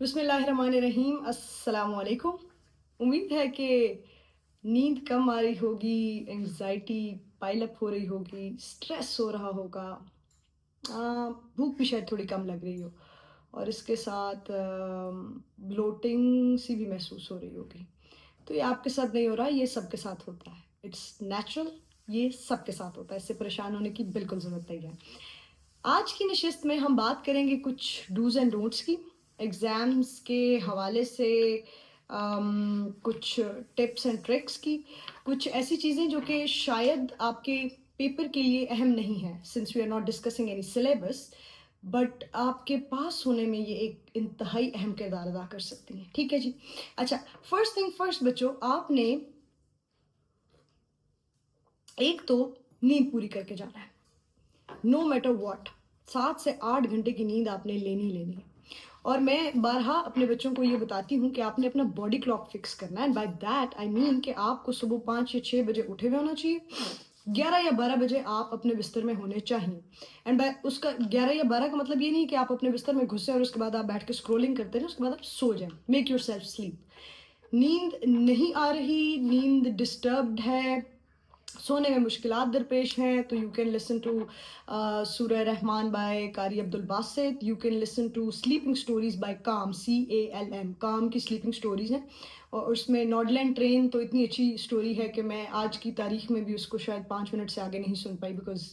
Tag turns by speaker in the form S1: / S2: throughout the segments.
S1: बिस्मिल्लाहिर्रहमानिर्रहीम अस्सलाम वालेकुम। उम्मीद है कि नींद कम आ रही होगी, एंग्जाइटी पाइल अप हो रही होगी, स्ट्रेस हो रहा होगा, भूख भी शायद थोड़ी कम लग रही हो और इसके साथ ब्लोटिंग सी भी महसूस हो रही होगी। तो ये आपके साथ नहीं हो रहा, ये सबके साथ होता है। इट्स नेचुरल, ये सबके साथ होता है, इससे परेशान होने की बिल्कुल ज़रूरत नहीं है। आज की नशिस्त में हम बात करेंगे कुछ डूज़ एंड डोंट्स की, एग्ज़ाम्स के हवाले से कुछ टिप्स एंड ट्रिक्स की, कुछ ऐसी चीज़ें जो कि शायद आपके पेपर के लिए अहम नहीं है, since we are not discussing any syllabus, but आपके पास होने में ये एक इंतहाई अहम किरदार अदा कर सकती हैं। ठीक है जी। अच्छा, फर्स्ट थिंग फर्स्ट बच्चों, आपने एक तो नींद पूरी करके जाना है, नो मैटर व्हाट। 7 से 8 घंटे की नींद आपने लेनी ही लेनी है। और मैं बारहा अपने बच्चों को ये बताती हूँ कि आपने अपना बॉडी क्लॉक फिक्स करना है, and by that I mean कि आपको सुबह 5 या 6 बजे उठे हुए होना चाहिए, 11 या 12 बजे आप अपने बिस्तर में होने चाहिए। एंड बाय उसका 11 या 12 का मतलब ये नहीं कि आप अपने बिस्तर में घुसे और उसके बाद आप बैठ के स्क्रोलिंग करते रहे, उसके बाद आप सो जाएं। Make your self sleep. नींद नहीं आ रही, नींद डिस्टर्ब्ड है, सोने में मुश्किलात दरपेश हैं, तो यू कैन लिसन टू सूरह Rahman by Qari Abdul Basit. You can listen to sleeping stories by Calm, CALM, काम की स्लीपिंग स्टोरीज हैं। और उसमें नॉर्डलैंड ट्रेन तो इतनी अच्छी स्टोरी है कि मैं आज की तारीख में भी उसको शायद 5 मिनट से आगे नहीं सुन पाई, बिकॉज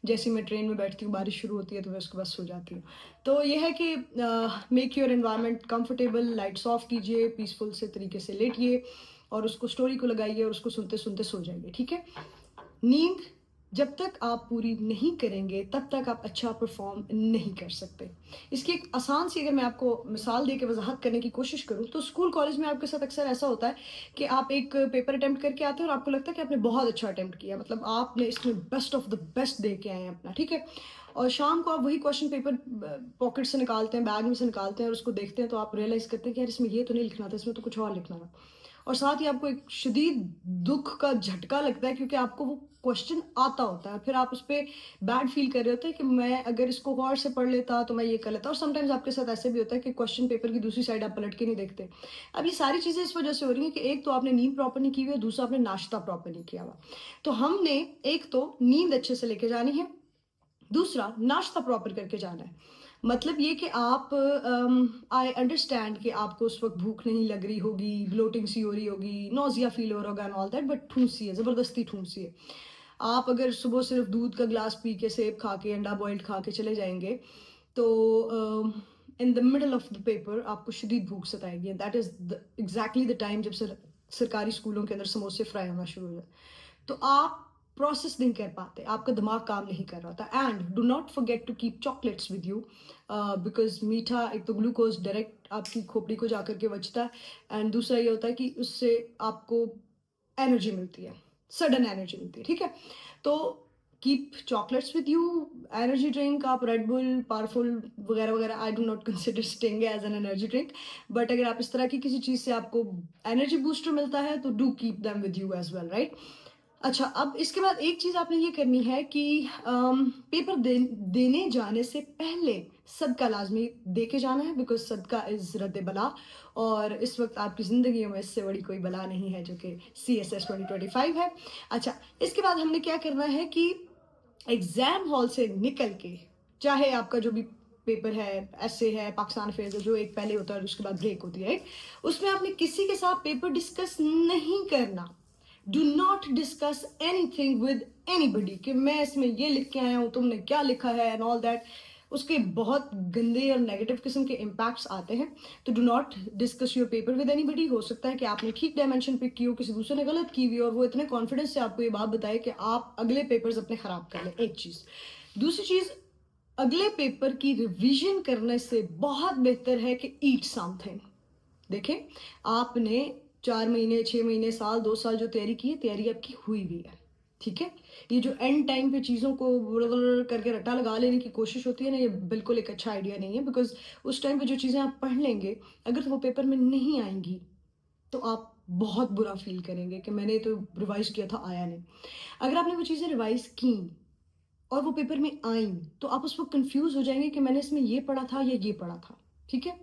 S1: जैसे ही मैं ट्रेन में बैठती हूँ बारिश शुरू होती है तो मैं उसके बाद सो जाती हूँ। तो ये है कि make your environment comfortable, lights off कीजिए, पीसफुल से तरीके से लेटिए और उसको स्टोरी को लगाइए और उसको सुनते सुनते सो जाइए। ठीक है। नींद जब तक आप पूरी नहीं करेंगे तब तक आप अच्छा परफॉर्म नहीं कर सकते। इसकी एक आसान सी अगर मैं आपको मिसाल दे के वजाहत करने की कोशिश करूँ तो स्कूल कॉलेज में आपके साथ अक्सर ऐसा होता है कि आप एक पेपर अटेम्प्ट करके आते हैं और आपको लगता है कि आपने बहुत अच्छा अटेम्प्ट किया, मतलब आपने इसमें बेस्ट ऑफ द बेस्ट दे के आए हैं अपना। ठीक है। और शाम को आप वही क्वेश्चन पेपर पॉकेट से निकालते हैं, बैग में से निकालते हैं और उसको देखते हैं तो आप रियलाइज करते हैं कि यार इसमें ये तो नहीं लिखना था, इसमें तो कुछ और लिखना था। और साथ ही आपको एक शदीद दुख का झटका लगता है क्योंकि आपको वो क्वेश्चन आता होता है, फिर आप उस पर बैड फील कर रहे होते हैं कि मैं अगर इसको गौर से पढ़ लेता तो मैं ये कर लेता। और समटाइम्स आपके साथ ऐसे भी होता है कि क्वेश्चन पेपर की दूसरी साइड आप पलट के नहीं देखते। अब ये सारी चीज़ें इस वजह से हो रही हैं कि एक तो आपने नींद प्रॉपर नहीं की हुई है, दूसरा आपने नाश्ता प्रॉपर नहीं किया हुआ। तो हमने एक तो नींद अच्छे से लेके जानी है, दूसरा नाश्ता प्रॉपर करके जाना है। मतलब ये कि आप आई अंडरस्टैंड कि आपको उस वक़्त भूख नहीं लग रही होगी, ब्लोटिंग सी हो रही होगी, नौज़िया फ़ील हो रहा होगा एंड ऑल दैट, बट ठूँसी है, ज़बरदस्ती ठूँसी है। आप अगर सुबह सिर्फ़ दूध का ग्लास पी के, सेब खा के, अंडा बॉइल्ड खा के चले जाएँगे, तो in the middle of the paper आपको शदीद भूख सताएगी, and that is the exactly the time जब सरकारी स्कूलों के अंदर समोसे फ्राई होना शुरू हो जाए। तो आप प्रोसेस नहीं कर पाते, आपका दिमाग काम नहीं कर रहा था। And do not forget to keep chocolates with you, because मीठा एक तो ग्लूकोज डायरेक्ट आपकी खोपड़ी को जाकर के बचता है, एंड दूसरा ये होता है कि उससे आपको एनर्जी मिलती है, सडन एनर्जी मिलती है। ठीक है। तो keep chocolates with you, energy drink आप रेड बुल, पावरफुल वगैरह वगैरह, I do not consider Sting as an energy drink, but अगर आप इस तरह की किसी चीज़ से आपको एनर्जी बूस्टर मिलता है तो do keep them with you as well, right. अच्छा, अब इसके बाद एक चीज़ आपने ये करनी है कि पेपर देने जाने से पहले सदका लाज़मी दे के जाना है, बिकॉज़ सदका इज़ रद्द बला, और इस वक़्त आपकी ज़िंदगी में इससे बड़ी कोई बला नहीं है जो कि CSS 2025 है। अच्छा, इसके बाद हमने क्या करना है कि एग्ज़ाम हॉल से निकल के, चाहे आपका जो भी पेपर है, एसे है, पाकिस्तान अफेयर्स है, जो एक पहले होता है और उसके बाद ब्रेक होती है, राइट? उसमें आपने किसी के साथ पेपर डिस्कस नहीं करना। Do not discuss anything with anybody कि मैं इसमें ये लिख के आया हूँ, तुमने क्या लिखा है एंड ऑल दैट। उसके बहुत गंदे और नेगेटिव किस्म के इम्पैक्ट्स आते हैं। तो do not discuss your paper with anybody. हो सकता है कि आपने ठीक डायमेंशन पिक की हो, किसी दूसरे ने गलत की हुई, और वो इतने कॉन्फिडेंस से आपको ये बात बताए कि आप अगले पेपर्स अपने ख़राब कर लें। एक चीज़। दूसरी चीज़, अगले पेपर की रिवीजन करने से बहुत बेहतर है कि ईट समथिंग। देखें, आपने 4 महीने, 6 महीने, साल, 2 साल जो तैयारी की है, तैयारी आपकी हुई भी है। ठीक है। ये जो एंड टाइम पे चीज़ों को करके रट्टा लगा लेने की कोशिश होती है ना, ये बिल्कुल एक अच्छा आइडिया नहीं है, बिकॉज उस टाइम पे जो चीज़ें आप पढ़ लेंगे, अगर वो पेपर में नहीं आएंगी तो आप बहुत बुरा फील करेंगे कि मैंने तो रिवाइज किया था, आया नहीं। अगर आपने वो चीज़ें रिवाइज की और वो पेपर में आई तो आप उस वक्त कंफ्यूज हो जाएंगे कि मैंने इसमें ये पढ़ा था या ये पढ़ा था। ठीक है।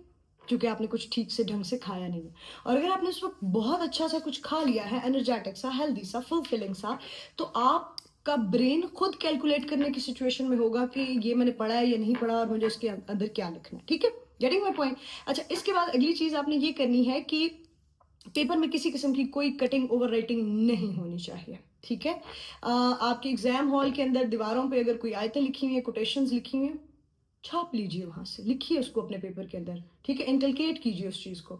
S1: क्योंकि आपने कुछ ठीक से ढंग से खाया नहीं है। और अगर आपने उस वक़्त बहुत अच्छा सा कुछ खा लिया है, एनर्जेटिक सा, हेल्दी सा, फुलफिलिंग सा, तो आपका ब्रेन खुद कैलकुलेट करने की सिचुएशन में होगा कि ये मैंने पढ़ा है या नहीं पढ़ा और मुझे इसके अंदर क्या लिखना है, ठीक है? Getting my point? अच्छा, इसके बाद अगली चीज़ आपने ये करनी है कि पेपर में किसी किस्म की कोई कटिंग ओवर राइटिंग नहीं होनी चाहिए, ठीक है? आपके एग्जाम हॉल के अंदर दीवारों पे अगर कोई आयतें लिखी हुई हैं, कोटेशंस लिखी हुई हैं, छाप लीजिए वहां से, लिखिए उसको अपने पेपर के अंदर, ठीक है? इंकलकेट कीजिए उस चीज को।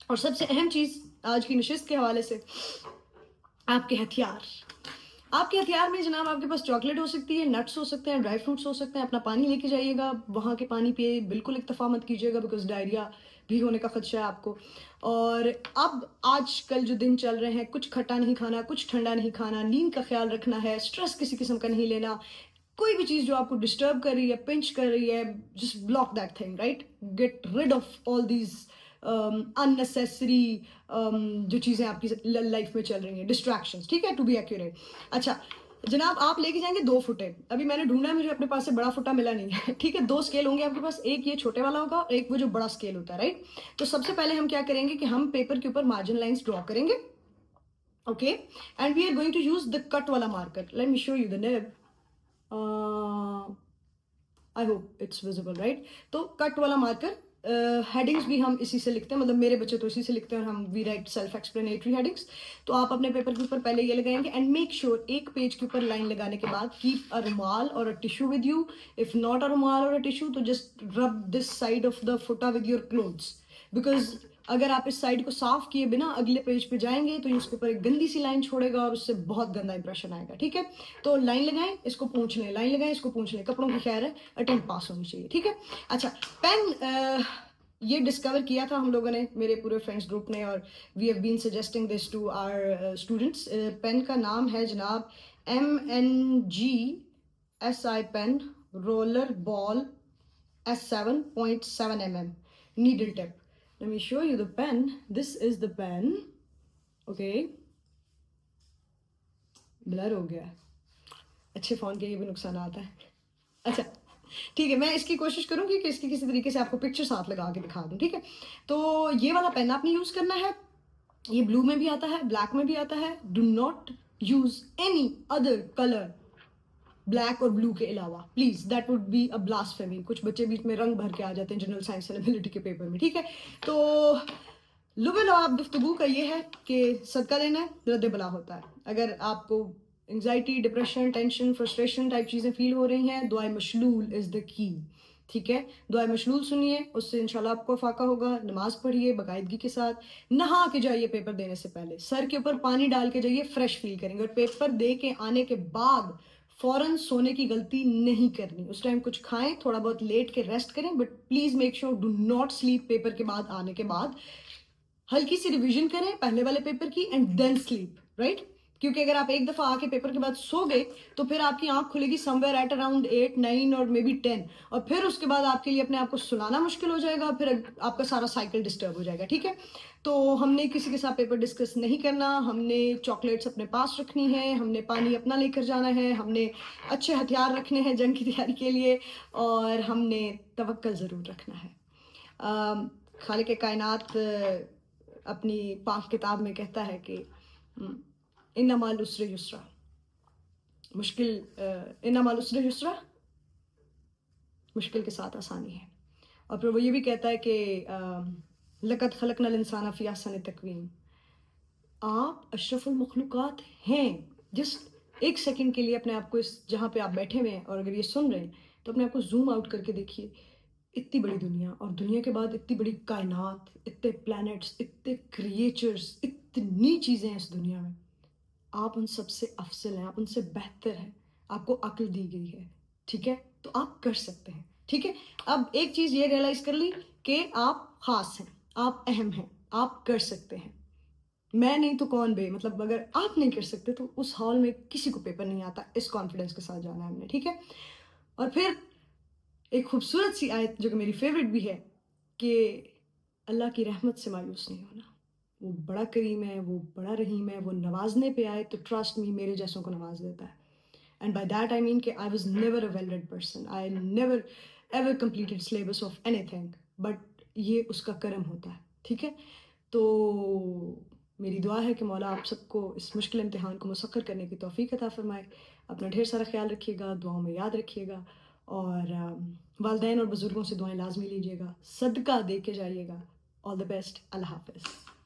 S1: और सबसे अहम चीज आज की नशिस्त के हवाले से, आपके हथियार। आपके हथियार में जनाब आपके पास चॉकलेट हो सकती है, नट्स हो सकते हैं, ड्राई फ्रूट्स हो सकते हैं। अपना पानी लेके जाइएगा, वहाँ के पानी पे बिल्कुल इक्तफा मत कीजिएगा, बिकॉज डायरिया भी होने का खदशा है आपको। और अब आजकल जो दिन चल रहे हैं, कुछ खट्टा नहीं खाना, कुछ ठंडा नहीं खाना, नींद का ख्याल रखना है, स्ट्रेस किसी किस्म का नहीं लेना। कोई भी चीज जो आपको डिस्टर्ब कर रही है, पिंच कर रही है, just block that thing, right? Get rid of all these unnecessary जो चीजें आपकी लाइफ में चल रही हैं, डिस्ट्रैक्शंस, ठीक है? To be accurate. अच्छा जनाब, आप लेके जाएंगे 2 फुटे। अभी मैंने ढूंढा, मुझे अपने पास से बड़ा फुटा मिला नहीं है, ठीक है? 2 स्केल होंगे आपके पास, एक ये छोटे वाला होगा और एक वो जो बड़ा स्केल होता है, राइट? तो सबसे पहले हम क्या करेंगे कि हम पेपर के ऊपर मार्जिन लाइंस ड्रॉ करेंगे, okay? And we are going to use the cut वाला marker. Let me show you the nib. I hope it's visible, right? तो कट वाला मार्कर, हेडिंग्स भी हम इसी से लिखते हैं, मतलब मेरे बच्चे तो इसी से लिखते हैं, और हम we write self explanatory headings. तो आप अपने पेपर के ऊपर पहले ये लगाएंगे, एंड मेक श्योर एक पेज के ऊपर लाइन लगाने के बाद कीप अ रुमाल और a tissue with you. If not a रुमाल और अ टिश्यू, तो just rub this side of the फुटा विद योर क्लोथ्स, बिकॉज अगर आप इस साइड को साफ किए बिना अगले पेज पे जाएंगे तो इसके ऊपर एक गंदी सी लाइन छोड़ेगा और उससे बहुत गंदा इंप्रेशन आएगा, ठीक है? तो लाइन लगाएं, इसको पूंछ लें, लाइन लगाएं, इसको पूंछ लें, कपड़ों की खैर है, अटेम्प्ट पास होनी चाहिए, ठीक है? अच्छा, पेन, ये डिस्कवर किया था हम लोगों ने, मेरे पूरे फ्रेंड्स ग्रुप ने, और we have been suggesting this to our students. Pen का नाम है जनाब MNG pen, roller ball S7.7 mm needle tip. Let me show you the pen. This is the pen. Okay. Blur हो गया है, अच्छे फोन के ये भी नुकसान आता है। अच्छा ठीक है, मैं इसकी कोशिश करूंगी कि इसकी किसी तरीके से आपको पिक्चर साथ लगा के दिखा दूं, ठीक है? तो ये वाला पेन आपने यूज करना है। ये ब्लू में भी आता है, ब्लैक में भी आता है। Do not use any other colour black और ब्लू के अलावा, please, that would be a blasphemy. कुछ बच्चे बीच में रंग भर के आ जाते हैं जनरल साइंस एंड एबिलिटी के पेपर में, ठीक है? तो लुबलाब गुफ्तगू का ये है कि सदका देना है रद्द बला होता है। अगर आपको anxiety, depression, tension, frustration type चीज़ें फील हो रही हैं, दुआए मशलूल इज़ द की, ठीक है? दुआए मशलूल सुनिए, उससे इंशाल्लाह आपको फाका होगा। नमाज पढ़िए बाकायदगी के साथ, नहा के जाइए पेपर देने से पहले, सर के ऊपर पानी डाल के जाइए, फ्रेश फील करेंगे। और पेपर दे के आने के बाद फौरन सोने की गलती नहीं करनी। उस टाइम कुछ खाएं, थोड़ा बहुत लेट के रेस्ट करें, but please make sure do not sleep paper के बाद आने के बाद। हल्की सी रिवीजन करें पहले वाले पेपर की एंड देन स्लीप, राइट? क्योंकि अगर आप एक दफा आके पेपर के बाद सो गए तो फिर आपकी आंख खुलेगी समवेयर एट अराउंड 8, 9 और मे बी 10, और फिर उसके बाद आपके लिए अपने आप को सुलाना मुश्किल हो जाएगा, फिर आपका सारा साइकिल डिस्टर्ब हो जाएगा, ठीक है? तो हमने किसी के साथ पेपर डिस्कस नहीं करना, हमने चॉकलेट्स अपने पास रखनी है, हमने पानी अपना लेकर जाना है, हमने अच्छे हथियार रखने हैं जंग की तैयारी के लिए, और हमने तवक्कल ज़रूर रखना है। खालिक कायनात अपनी पाक किताब में कहता है कि इन्ना माल उसरे युसरा, मुश्किल, इन्ना माल उसरे युसरा, मुश्किल के साथ आसानी है। और फिर वो ये भी कहता है कि लक़द खलक़नल इंसाना फ़ी अहसनि तक़वीम, आप अशरफुल मखलूक़ात हैं। जस्ट एक सेकंड के लिए अपने आप को, इस जहाँ पे आप बैठे हुए हैं और अगर ये सुन रहे हैं, तो अपने आप को जूम आउट करके देखिए। इतनी बड़ी दुनिया, और दुनिया के बाद इतनी बड़ी कायनात, इतने प्लैनेट्स, इतने क्रिएचर्स, इतनी चीज़ें हैं इस दुनिया में। आप उन सबसे अफसल हैं, आप उनसे बेहतर हैं, आपको अक्ल दी गई है, ठीक है? तो आप कर सकते हैं, ठीक है? अब एक चीज़ ये रियलाइज़ कर ली कि आप ख़ास हैं, आप अहम हैं, आप कर सकते हैं। मैं नहीं तो कौन बे, मतलब अगर आप नहीं कर सकते तो उस हॉल में किसी को पेपर नहीं आता। इस कॉन्फिडेंस के साथ जाना है हमने, ठीक है? और फिर एक खूबसूरत सी आयत जो कि मेरी फेवरेट भी है, कि अल्लाह की रहमत से मायूस नहीं होना। वो बड़ा करीम है, वो बड़ा रहीम है, वो नवाजने पे आए तो ट्रस्ट मी मेरे जैसों को नवाज देता है। And by that I mean कि I was never a well read person, I never ever completed syllabus of anything, but ये उसका करम होता है, ठीक है? तो मेरी दुआ है कि मौला आप सबको इस मुश्किल इम्तिहान को मुसक्कर करने की तौफ़ीक अता फ़रमाए। अपना ढेर सारा ख़्याल रखिएगा, दुआओं में याद रखिएगा और वालिदैन और बुज़ुर्गों से दुआएँ लाज़मी लीजिएगा, सदका दे के जाइएगा। ऑल द बेस्ट, अल्लाह हाफ़िज़।